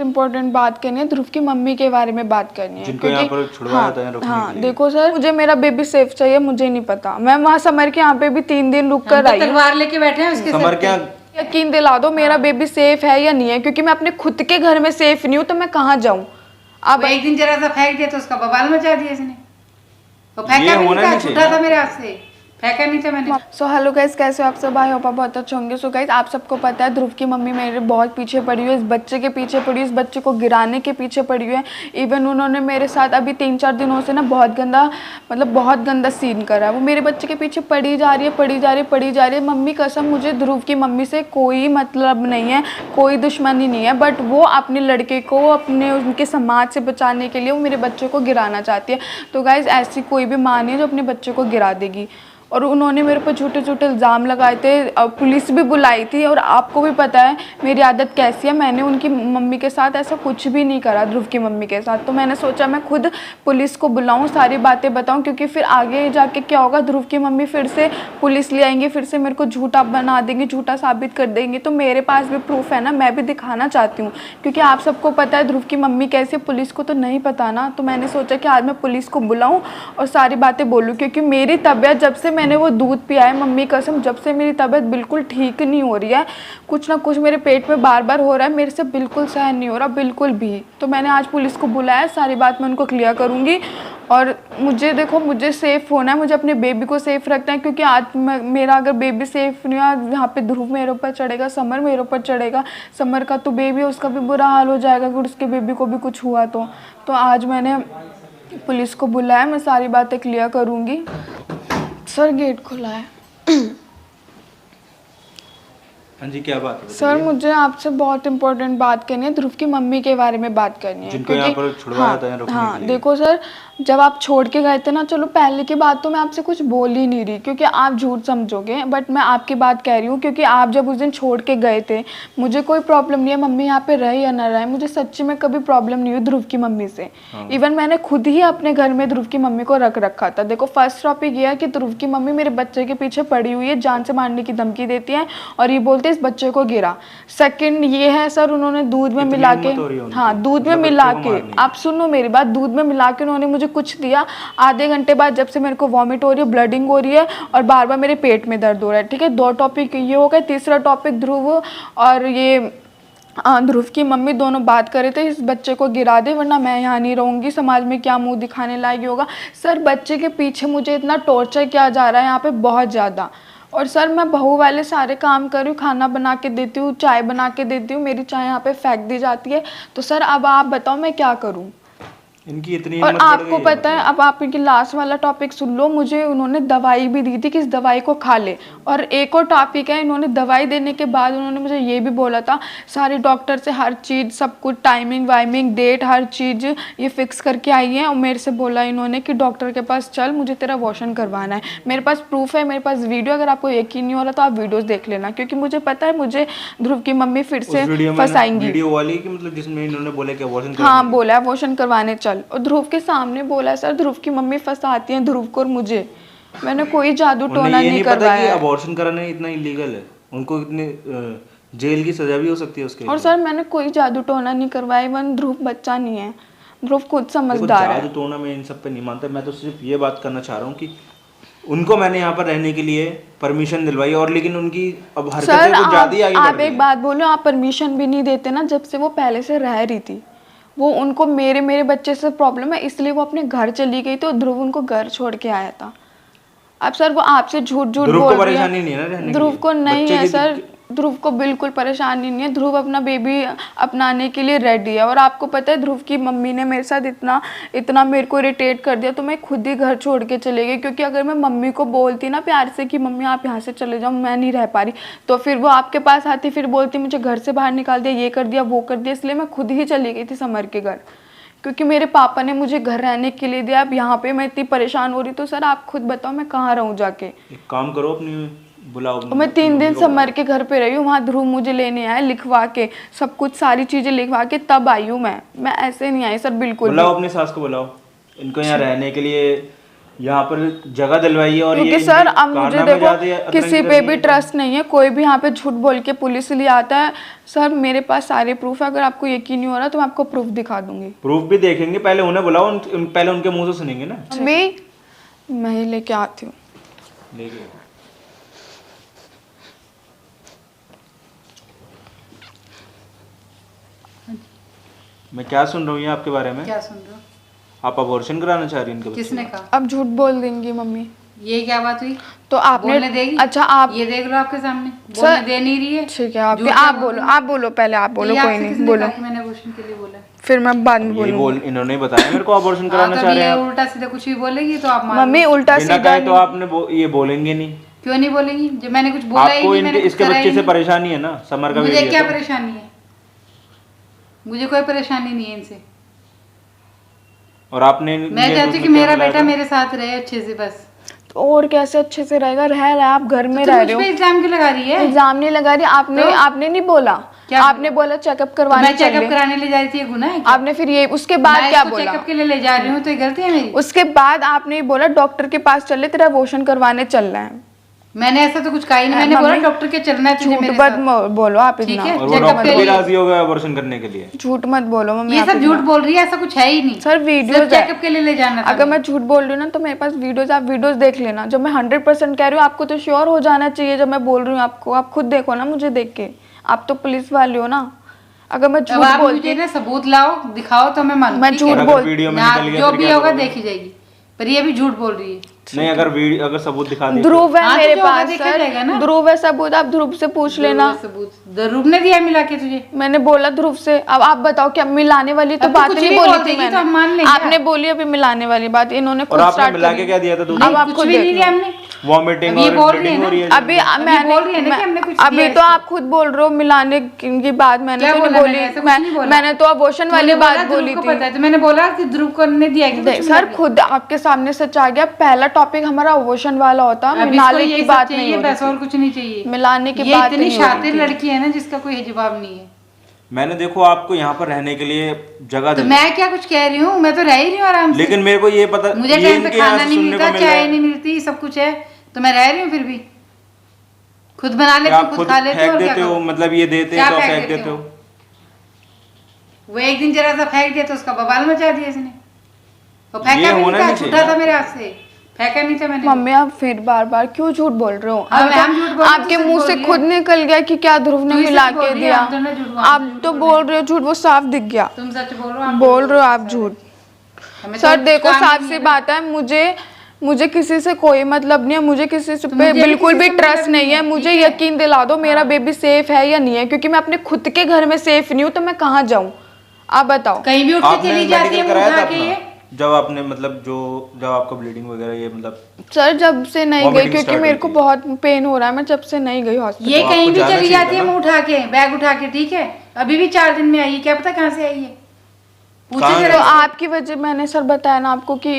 Important बात करनी है, ध्रुव की मम्मी के बारे में बात करनी है। जिनको यहाँ पर छुड़वाया था रोकने के लिए। देखो सर, मुझे मेरा बेबी सेफ चाहिए, मुझे नहीं पता। मैं वहाँ समर के यहाँ पे भी 3 दिन रुक कर आई हूँ। तलवार लेके बैठे हैं उसके समर क्या यकीन दिला दो मेरा बेबी सेफ है या नहीं है, क्योंकि मैं अपने खुद के घर में सेफ नहीं हूँ, तो मैं कहाँ जाऊँ। अब एक दिन जरा सा फेंक दिया तो उसका बवाल मचा दिया इसने। वो फेंका भी नहीं था, छूटा था मेरे हाथ से, फेंका नहीं था मैंने। सो हेलो गाइस, कैसे हो आप सब? आई होप आप बहुत अच्छे होंगे। सो गाइस, आप सबको पता है ध्रुव की मम्मी मेरे बहुत पीछे पड़ी हुई है, इस बच्चे के पीछे पड़ी हुई, इस बच्चे को गिराने के पीछे पड़ी हुई है। इवन उन्होंने मेरे साथ अभी 3-4 दिनों से ना बहुत गंदा सीन करा है। वो मेरे बच्चे के पीछे पड़ी जा रही है। मम्मी कसम, मुझे ध्रुव की मम्मी से कोई मतलब नहीं है, कोई दुश्मनी नहीं है, बट वो अपने लड़के को उनके समाज से बचाने के लिए वो मेरे बच्चे को गिराना चाहती है। तो गाइज, ऐसी कोई भी माँ नहीं है जो अपने बच्चे को गिरा देगी। और उन्होंने मेरे पर झूठे इल्ज़ाम लगाए थे, पुलिस भी बुलाई थी। और आपको भी पता है मेरी आदत कैसी है, मैंने उनकी मम्मी के साथ ऐसा कुछ भी नहीं करा, ध्रुव की मम्मी के साथ। तो मैंने सोचा मैं खुद पुलिस को बुलाऊं, सारी बातें बताऊं, क्योंकि फिर आगे जाके क्या होगा, ध्रुव की मम्मी फिर से पुलिस ले आएंगी, फिर से मेरे को झूठा बना देंगे, झूठा साबित कर देंगे। तो मेरे पास भी प्रूफ है ना, मैं भी दिखाना चाहती हूँ, क्योंकि आप सबको पता है ध्रुव की मम्मी कैसी है, पुलिस को तो नहीं पता ना। तो मैंने सोचा कि आज मैं पुलिस को बुलाऊँ और सारी बातें बोलूँ, क्योंकि मेरी तबीयत, जब से मैंने वो दूध पिया है, मम्मी कसम, जब से मेरी तबीयत बिल्कुल ठीक नहीं हो रही है, कुछ ना कुछ मेरे पेट में बार हो रहा है, मेरे से बिल्कुल सहन नहीं हो रहा, बिल्कुल भी। तो मैंने आज पुलिस को बुलाया, सारी बात मैं उनको क्लियर करूँगी। और मुझे सेफ़ होना है, मुझे अपने बेबी को सेफ़ रखना है, क्योंकि आज मेरा अगर बेबी सेफ़ नहीं हुआ, यहाँ पे ध्रुव मेरे ऊपर चढ़ेगा, समर मेरे ऊपर चढ़ेगा। समर का तो बेबी है, उसका भी बुरा हाल हो जाएगा अगर उसके बेबी को भी कुछ हुआ तो आज मैंने पुलिस को बुलाया, मैं सारी बातें क्लियर करूँगी। सर, गेट खुला है। हाँ जी, क्या बात है? सर, मुझे आपसे बहुत इम्पोर्टेंट बात करनी है, ध्रुव की मम्मी के बारे में बात करनी है। जिनको यहाँ पर छुड़वाया था रोकने के लिए। देखो सर, जब आप छोड़ के गए थे ना, चलो पहले की बात तो मैं आपसे कुछ बोल ही नहीं रही, क्योंकि आप झूठ समझोगे, बट मैं आपकी बात कह रही हूँ, क्योंकि आप जब उस दिन छोड़ के गए थे, मुझे कोई प्रॉब्लम नहीं है मम्मी यहाँ पे रहे या ना रहे, मुझे सच्ची में कभी प्रॉब्लम नहीं हुई ध्रुव की मम्मी से। इवन मैंने खुद ही अपने घर में ध्रुव की मम्मी को रख रखा था। देखो, फर्स्ट टॉपिक ये है कि ध्रुव की मम्मी मेरे बच्चे के पीछे पड़ी हुई है, जान से मारने की धमकी देती है और ये बोलते इस बच्चे को गिरा। सेकंड ये है सर, उन्होंने दूध में मिला के, दूध में मिला के, आप सुनो मेरी बात, दूध में मिला के उन्होंने मुझे कुछ दिया। आधे घंटे बाद जब से मेरे को वॉमिट हो रही है, ब्लडिंग हो रही है और बार बार मेरे पेट में दर्द हो रहा है। ठीक है, 2 टॉपिक ये हो गए। तीसरा टॉपिक ध्रुव और ये ध्रुव की मम्मी दोनों बात कर रहे थे इस बच्चे को गिरा दे, वरना मैं यहाँ नहीं रहूँगी, समाज में क्या मुंह दिखाने लायक होगा। सर, बच्चे के पीछे मुझे इतना टॉर्चर किया जा रहा है यहाँ पे, बहुत ज़्यादा। और सर, मैं बहू वाले सारे काम कर रही हूँ, खाना बना के देती हूँ, चाय बना के देती हूँ, मेरी चाय यहाँ पे फेंक दी जाती है। तो सर, अब आप बताओ मैं क्या करूँ? इनकी इतनी और आपको पता है, अब आप इनकी लास्ट वाला टॉपिक सुन लो, मुझे उन्होंने दवाई भी दी थी कि इस दवाई को खा ले। और एक और टॉपिक है, इन्होंने दवाई देने के बाद उन्होंने मुझे ये भी बोला था, सारे डॉक्टर से हर चीज़, सब कुछ, टाइमिंग वाइमिंग, डेट, हर चीज़ ये फिक्स करके आई है। और मेरे से बोला इन्होंने कि डॉक्टर के पास चल, मुझे तेरा वॉशन करवाना है। मेरे पास प्रूफ है, मेरे पास वीडियो, अगर आपको यकीन नहीं हो रहा तो आप वीडियोज़ देख लेना, क्योंकि मुझे पता है मुझे ध्रुव की मम्मी फिर से फंसाएंगी। वीडियो वाली कि मतलब जिसमें इन्होंने बोला कि वॉशन, हाँ, बोला है वॉशन करवाने चल, और ध्रुव के सामने बोला है। सर, ध्रुव की मम्मी फंसाती है ध्रुव को और मुझे, मैंने कोई जादू टोना नहीं करवाया है। अबॉर्शन कराना इतना इलीगल है, उनको इतने जेल की सजा भी हो सकती है उसके। और सर, मैंने कोई जादू टोना नहीं करवाया, इवन ध्रुव बच्चा नहीं है, ध्रुव खुद समझदार है। जादू टोना मैं इन सब पे नहीं मानता, मैं तो सिर्फ ये बात करना चाह रहा हूँ कि उनको मैंने यहाँ पर रहने के लिए परमिशन दिलवाई, और लेकिन उनकी अब हरकतें कुछ ज्यादा ही आगे बढ़ आप एक बात बोलो, आप परमिशन भी नहीं देते ना, जब से वो पहले से रह रही थी, वो उनको मेरे बच्चे से प्रॉब्लम है, इसलिए वो अपने घर चली गई थी और ध्रुव उनको घर छोड़ के आया था। अब सर, वो आपसे झूठ बोल रही है। परेशानी नहीं है ना रहने ध्रुव को नहीं है सर, ध्रुव को बिल्कुल परेशानी नहीं है, ध्रुव अपना बेबी अपनाने के लिए रेडी है। और आपको पता है, ध्रुव की मम्मी ने मेरे साथ इतना मेरे को इरिटेट कर दिया, तो मैं खुद ही घर छोड़ के चले गई, क्योंकि अगर मैं मम्मी को बोलती ना प्यार से कि मम्मी आप यहाँ से चले जाओ, मैं नहीं रह पा रही, तो फिर वो आपके पास आती, फिर बोलती मुझे घर से बाहर निकाल दिया, ये कर दिया, वो कर दिया। इसलिए मैं खुद ही चली गई थी समर के घर, क्योंकि मेरे पापा ने मुझे घर रहने के लिए दिया। अब यहाँ पे मैं इतनी परेशान हो रही, तो सर आप खुद बताओ मैं कहाँ रहूँ जाके? एक काम करो, अपनी बुलाओ। मैं 3 दिन समर के घर पे रही हूँ, वहाँ ध्रुव मुझे लेने आया, लिखवा के सब कुछ, सारी चीजें लिखवा के तब आई हूँ मैं ऐसे नहीं आई सर, बिल्कुल। बुलाओ अपनी सास को, बुलाओ, इनको यहाँ रहने के लिए यहाँ पर जगह दिलवाई है और क्योंकि ये सर अब मुझे कारनामे देखो ज्यादा किसी अतरंगी पे कर भी रही है। ट्रस्ट नहीं है, कोई भी यहाँ पे झूठ बोल के पुलिस लिए आता है। सर मेरे पास सारे प्रूफ है, अगर आपको यकीन नहीं हो रहा तो मैं आपको प्रूफ दिखा दूंगी। प्रूफ भी देखेंगे, पहले उन्हें बुलाओ, पहले उनके मुंह से सुनेंगे ना। अभी मैं ही लेके आती हूँ। लेके मैं क्या सुन रहा हूँ ये आपके बारे में? क्या सुन रहे हो? आप अबॉर्शन कराना चाह रही हैं इनके बच्चे किसने का? कहा? अब झूठ बोल देंगी मम्मी ये क्या बात हुई? तो आपने बोलने देगी? अच्छा आप ये देख लो आपके सामने बोलने दे नहीं रही है। ठीक है झूठ आप क्या बोलो, आप बोलो पहले, आप बोलो, ये कोई आपसे नहीं किसने बोलो, कहा कि मैंने अबॉर्शन के लिए बोला? फिर मैं बाद में ये बोलूंगी। बोल इन्होंने बताया मेरे को अबॉर्शन कराना हाँ, चाह तब रहे ये हैं। उल्टा सीधा कुछ भी बोलेगी तो आप मान मम्मी लो। उल्टा बिना सीधा कहे तो नहीं। आपने ये बोलेंगे नहीं। क्यों नहीं बोलेगी? जब मैंने कुछ बोला ही आपको नहीं, इनके मैंने कुछ इसके करा ही बच्चे से नहीं। परेशानी है ना, समर का मुझे बेबी क्या है तो। परेशानी है? मुझे कोई परेशानी नहीं है इनसे। और आपने मैं ये चाहती हूँ कि दूसरे मेरा क्या बेटा बुलाया मेरे साथ रहे अच्छे से बस। तो और कैसे अच्छे से रहेगा? रह रहा है, आप घर में तो रह मुझ रहे पे हो। इल्जाम क्यों लगा रही है? इल्जाम नहीं लगा रही, आपने तो? आपने नहीं बोला, क्या आपने बोला चेकअप तो करवाने मैं चेकअप चले। कराने ले जा रही थी, ये गुनाह है क्या? आपने फिर ये उसके बाद मैं क्या इसको बोला? चेकअप के लिए ले जा रही हूँ तो ये गलती है मेरी? उसके बाद आपने ये बोला डॉक्टर के पास चले, तेरा अबॉर्शन करवाने चल रहा है। मैंने ऐसा तो कुछ कहा ही नहीं। मैंने बोला डॉक्टर के चलना है तुझे झूठ मेरे मत साथ। बोलो आप ठीक इतना, है? और वो चेकअप डॉक्टर के भी लिए। राजी हो गया अबॉर्शन करने के लिए। झूठ मत बोलो मम्मी। ये आप सब इतना। झूठ बोल रही है, ऐसा कुछ है ही नहीं। सर वीडियोस चेकअप के लिए ले जाना था। अगर मैं झूठ बोल रही हूँ ना तो मेरे पास वीडियोस, आप वीडियोस देख लेना। जब मैं 100% कह रही हूँ आपको तो श्योर हो जाना चाहिए। जब मैं बोल रही हूँ आपको, आप खुद देखो ना मुझे देख के, आप तो पुलिस वाले हो ना। अगर मैं अब झूठ आप बोलती, मुझे ना सबूत लाओ, दिखाओ तो मैं मानूं। मैं ठीक झूठ है? और अगर बोल वीडियो में ना, निकल गया जो फिर भी क्या होगा करोगे? देखी जाएगी। पर ये भी झूठ बोल रही है। नहीं, अगर वीडियो अगर सबूत दिखा दिए ध्रुव है हाँ, तो मेरे जो होगा पास देखा जाएगा सर, ना। ध्रुव है सबूत, आप ध्रुव से पूछ लेना। सबूत ध्रुव ने दिया मिला के तुझे? मैंने बोला ध्रुव से। अब आप बताओ क्या मिलाने वाली तो अब तो बात कुछ नहीं भी बोली बोल थी देगी तो हम मान मैंने, लेंगे। आपने बोली अभी मिलाने वाली बात, इन्होंने और खुद आपने स्टार्ट मिला कर के दी। क्या दिया था दूध? अब आप कुछ खुद भी नहीं देख दिया लो। हमने। वॉमिटिंग अब ये और बोल रही ब्लीडिंग है हो रही है। ना। अभी बोल रही है ना कि हमने कुछ दिया अभी तो इसको। आप खुद बोल रहे हो मिलाने की बात, मैंने क्या तो नहीं बोला बोली। मैंने? ऐसा कुछ नहीं बोला। मैंने तो अबॉर्शन वाली तूने बोला बात ध्रुव बोली को थी। पता है तो मैंने बोला कि ध्रुव को ने दिया कि कुछ सर खुद आपके सामने सच आ गया। पहला टॉपिक हमारा अबॉर्शन वाला होता, मिलाने की बात नहीं हो बस, और रही कुछ नहीं चाहिए। थी। मिलाने की ये बात इतनी नहीं हो रही शातिर थी। लड़की है ना जिसका कोई जवाब नहीं है। मैंने देखो आपको यहाँ पर रहने के लिए जगह तो दी, मैं क्या कुछ कह रही हूँ? मैं तो रह ही रही हूँ आराम से। लेकिन मेरे को ये पता, मुझे ये टाइम पे इनके यहाँ खाना से नहीं सुनने को मिलता, मिल रहा चाय है नहीं मिलती, सब कुछ है तो मैं रह रही हूँ। फिर भी खुद बना कि लेती आप हूँ, खुद खुद खा लेती हूँ फेंक और क्या देते हो, करूँ? मतलब ये देते क्या हैं तो फेंक फेंक देती देते हूँ? हो। वो एक दिन जरा सा फेंक दिया तो उसका बवाल मचा दिया इसने। वो ये फेंका भी होना नहीं था, नहीं छूटा चाहिए था मेरे हाथ से, फेंका नहीं था मैंने। मम्मी आप फिर बार बार क्यों झूठ बोल रहे हो? अब अब हम झूठ बोल रहे हैं, आपके तू सच मुंह बोल से रही है। खुद निकल गया कि क्या ध्रुव ने तू ही सच मिला बोल के रही है, दिया। हम तो ना झूठ बोल रहे हैं, आप तो बोल रहे हो झूठ, वो साफ दिख गया। तुम सच बोल रहे हो, बोल रहे हो आप झूठ। हमें सर तो देखो काम ही साफ नहीं सी है ना। बात है, मुझे किसी से कोई मतलब नहीं है, मुझे किसी से पे मुझे भी बिल्कुल किसी भी से मतलब ट्रस्ट नहीं है। नहीं है, मुझे ठीक है? यकीन दिला दो मेरा बेबी सेफ है या नहीं है, क्योंकि मैं अपने खुद के घर में सेफ नहीं हूँ तो मैं कहाँ जाऊँ? आप बताओ। कहीं भी उठ के आपने चली जाती है मेडिकल कराया मुंह था उठा के ये। अपना? जब आपने मतलब जब आपका ब्लीडिंग वगैरह ये मतलब सर जब से नहीं गई, Vomiting क्योंकि start मेरे को हुई थी। बहुत पेन हो रहा है, मैं जब से नहीं गई हॉस्पिटल। ये तो कहीं आपको भी जाना चली चाहिए जाती था है ना? मुंह उठा के, बैग उठा के, ठीक है? अभी भी 4 दिन में आई है, क्या पता कहाँ से आई है। पूछे कहाँ तो जरा। आपकी वजह, मैंने सर बताया ना आपको कि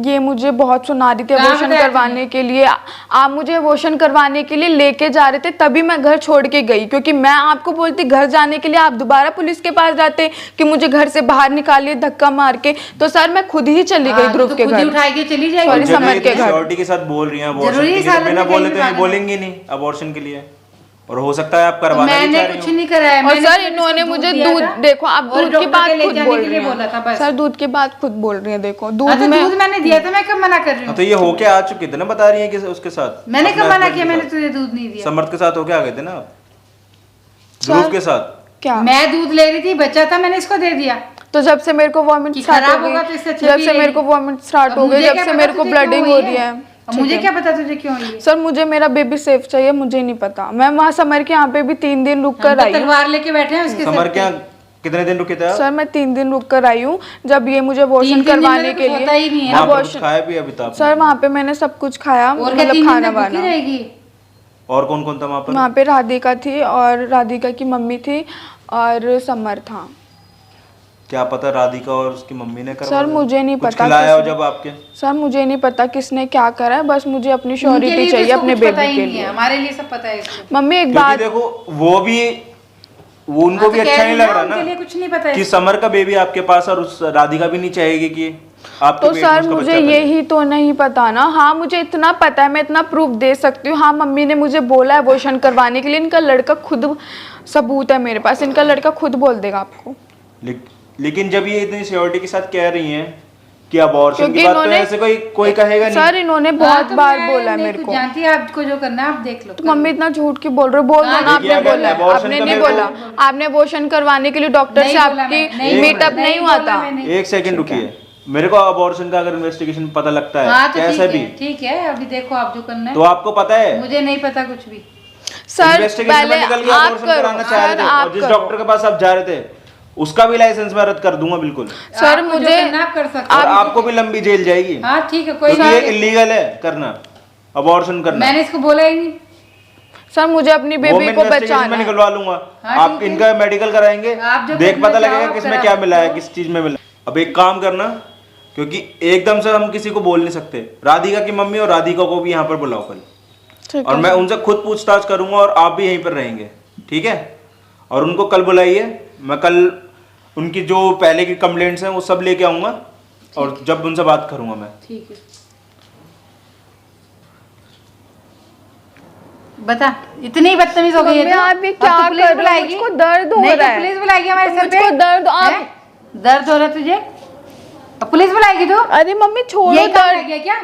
ये मुझे बहुत सुना रही थी कहाँ अबॉर्शन बताया करवाने के लिए। आप मुझे अबॉर्शन करवाने के लिए लेके जा रहे थे, तभी मैं घर छोड़ के गई। क्योंकि मैं आपको बोलती घर जाने के लिए, आप दोबारा पुलिस के पास जाते कि मुझे घर से बाहर निकालिए धक्का मार के। तो सर मैं खुद ही चली गई ध्रुव के खुद ही घर। उठा के चली Sorry, जाएगी। समझ के घर। सिक्योरिटी के साथ बोल रही हैं अबॉर्शन जरूरी के लिए, सालन तो बिना में बोले कहीं तो ये भी बोलेंगी नहीं अबॉर्शन के लिए। और हो सकता है आप करवाना भी मैंने चाह रही कुछ हो। नहीं कराया। और मैंने सर सिर्फ इन्होंने इसको मुझे दिया दूध, था देखो आप और दूध की डॉक्टर बात के ले खुद जाने बोल के लिए रही बोला था हैं। बस। सर दूध की बात खुद बोल रही है, देखो दूध अच्छा में। दूध मैंने दिया था, मैं कब मना कर रही हूँ? तो ये होके आ चुके थे ना, बता रही हैं कि उसके साथ। मैंने अपने कब मना husband किया? के मैंने साथ। तुझे दूध नहीं दिया। समर्थ के साथ होके आ गए थे ना आप, सर, ध्रुव के साथ। क्या? मैं दूध ले रही थी, बच्चा था, मैंने इसको दे दिया। तो जब से मेरे को वॉमिट कि स्टार्ट हो खराब होगा तो इससे गई, अच्छा जब भी से ले मेरे ली। को वॉमिट स्टार्ट अब हो गई, मुझे जब क्या से पता मेरे को तुझे क्यों ब्लडिंग हुई हो रही है। अब मुझे क्या पता तुझे क्यों हुई है? सर मुझे मेरा बेबी सेफ चाहिए, मुझे नहीं पता। मैं वहाँ समर के यहाँ पे भी 3 दिन रुक हम कर तो आई हूँ। तलवार लेके बैठे हैं उसके समर सर क्या पे। कितने दिन रुके थे आप? सर मैं 3 दिन रुक कर आई हूँ, जब ये मुझे अबॉर्शन 3 दिन में करवाने तो के कुछ होता ही नहीं लिए। है। वहाँ पर कुछ अबॉर्शन खाया भी अभी तक? सर वहाँ पे मैंने सब कुछ खाया, और क्या मतलब 3 दिन खाना तक भूखी वाना। रहेगी? और कौन कौन था वहाँ पर? वहाँ पे राधिका थी और राधिका की मम्मी थी और समर था। क्या पता राधिका और उसकी मम्मी ने करवाया? सर मुझे नहीं कुछ पता खिलाया हो किसने- जब आपके? सर मुझे नहीं पता किसने क्या करा है, बस मुझे अपनी उनके श्योरिटी लिए तो चाहिए इसको अपने कुछ पता बेबी ही के नहीं है, लिए। हमारे लिए सब पता है इसको। मम्मी एक क्योंकि बात, देखो वो उनको हाँ, भी तो कह अच्छा रही नहीं ना, लग रहा उनके ना लिए कुछ नहीं पता कि इसको। समर का बेबी आपके पास और उस राधिका भी नहीं चाहेगी कि आपके तो पेट में सर उसका मुझे बच्चा था। यही तो नहीं पता ना। हाँ मुझे इतना पता है, मैं इतना प्रूफ दे सकती हूँ। हाँ मम्मी ने मुझे बोला है अबॉर्शन करवाने के लिए, इनका लड़का खुद सबूत है मेरे पास, इनका लड़का खुद बोल देगा आपको। लेकिन जब ये इतनी श्योरिटी के साथ कह रही हैं कि अबॉर्शन क्योंकि की बात, तो इन्होंने ऐसे कोई कहेगा नहीं। सर इन्होंने हाँ, बहुत तो बार मैं बोला है नहीं मेरे कुछ को। जानती है, आपको जो करना है आप देख लो। तो मम्मी इतना झूठ क्यों बोल रहे हो? बोल दो ना, देखिए, आपने अगर बोला है। abortion आपने का नहीं मेरे बोला, को- आपने अबॉर्शन करवाने के लिए डॉक्टर से नहीं बोला आपकी मैं, नहीं मीटअप बोला, नहीं नहीं हुआ बोला था। मैंने। एक सेकंड रुकिए, मेरे को अबॉर्शन का अगर इन्वेस्टिगेशन पता लगता है हाँ तो कैसे भी, ठीक है, अभी देखो आप जो करना है। तो आपको पता है मुझे नहीं पता कुछ भी। सर इन्वेस्टिगेशन पहले में निकल गया आप अबॉर्शन करो, कराना चाह रहे सर थे, आप और जिस करो। डॉक्टर के पास आप जा रहे थे उसका भी लाइसेंस मैं रद्द कर दूंगा बिल्कुल, सर आपको जो मुझे करना है आप कर सकते और हो। आपको भी लंबी जेल जाएगी, हाँ ठीक है, कोई क्योंकि ये बात नहीं। इलीगल है करना, अबॉर्शन करना। मैंने इसको बोला ही नहीं। सर मुझे अपनी वो बेबी मैं को इन्वेस्टिगेशन बचाना में है। निकलवा लूंगा। हाँ, आप ठीक है। इनका मेडिकल कराएंगे, आप जो देख करना पता चाहो लगेगा आप किसमें करा क्या मिला है, सकते हो। किस चीज में मिला है। अब एक काम करना, क्योंकि एकदम से हम किसी को बोल नहीं सकते, राधिका की मम्मी और राधिका को भी यहाँ पर बुलाओ कल, ठीक और है। मैं उनसे खुद पूछताछ करूंगा और आप भी यहीं पर रहेंगे, ठीक है? और उनको कल बुलाइए, मैं कल उनकी जो पहले की कंप्लेंट्स हैं वो सब लेके आऊंगा और जब उनसे बात करूंगा मैं। ठीक है, बता इतनी बदतमीज हो गई है मम्मी, तू? आप ये अब क्या तो पुलिस कर रहे हो? बुलाएगी? मुझको दर्द हो नहीं, रहा तो है। पुलिस बुलाएगी हमारे सर पे? मुझको दर्द, आप हैं? दर्द हो रहा है तुझे? अब पुलिस बुलाएगी तू? अरे मम्मी छोड़ो ये काम रह दर्द, गया क्या?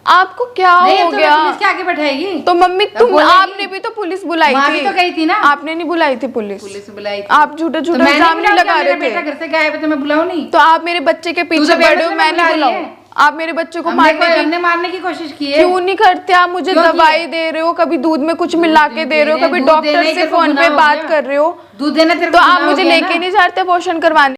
आपको क्या नहीं, हो अब तो गया? पुलिस के आगे बैठाएगी। तो मम्मी अब तुम बोलेगी। आपने भी तो पुलिस बुलाई माँ थी। भी तो गई थी ना। आपने नहीं बुलाई थी पुलिस। पुलिस बुलाई थी। आप झूठे तो झूठे मैंने इल्जाम नहीं बुलाया, लगा मेरा रहे बेटा थे। घर से गायब है तो मैं बुलाऊं नहीं? तो आप मेरे बच्चे के पीछे तो पड़े हो, बेवकूफ मैं बुला नहीं रही बुलाऊं? है। आप मेरे बच्चे को हमने मारने हमने मारने की कोशिश की है। क्यों नहीं करते? आप मुझे क्यों दवाई किए? दे रहे हो, कभी दूध में कुछ मिला के दे रहे हो, कभी दूध डॉक्टर देने से के तो फोन पे गुनाह हो बात गया। कर रहे हो, दूध देना तेरे तो को आप गुनाह हो मुझे गया लेके ना? नहीं जाते अबॉर्शन करवाने?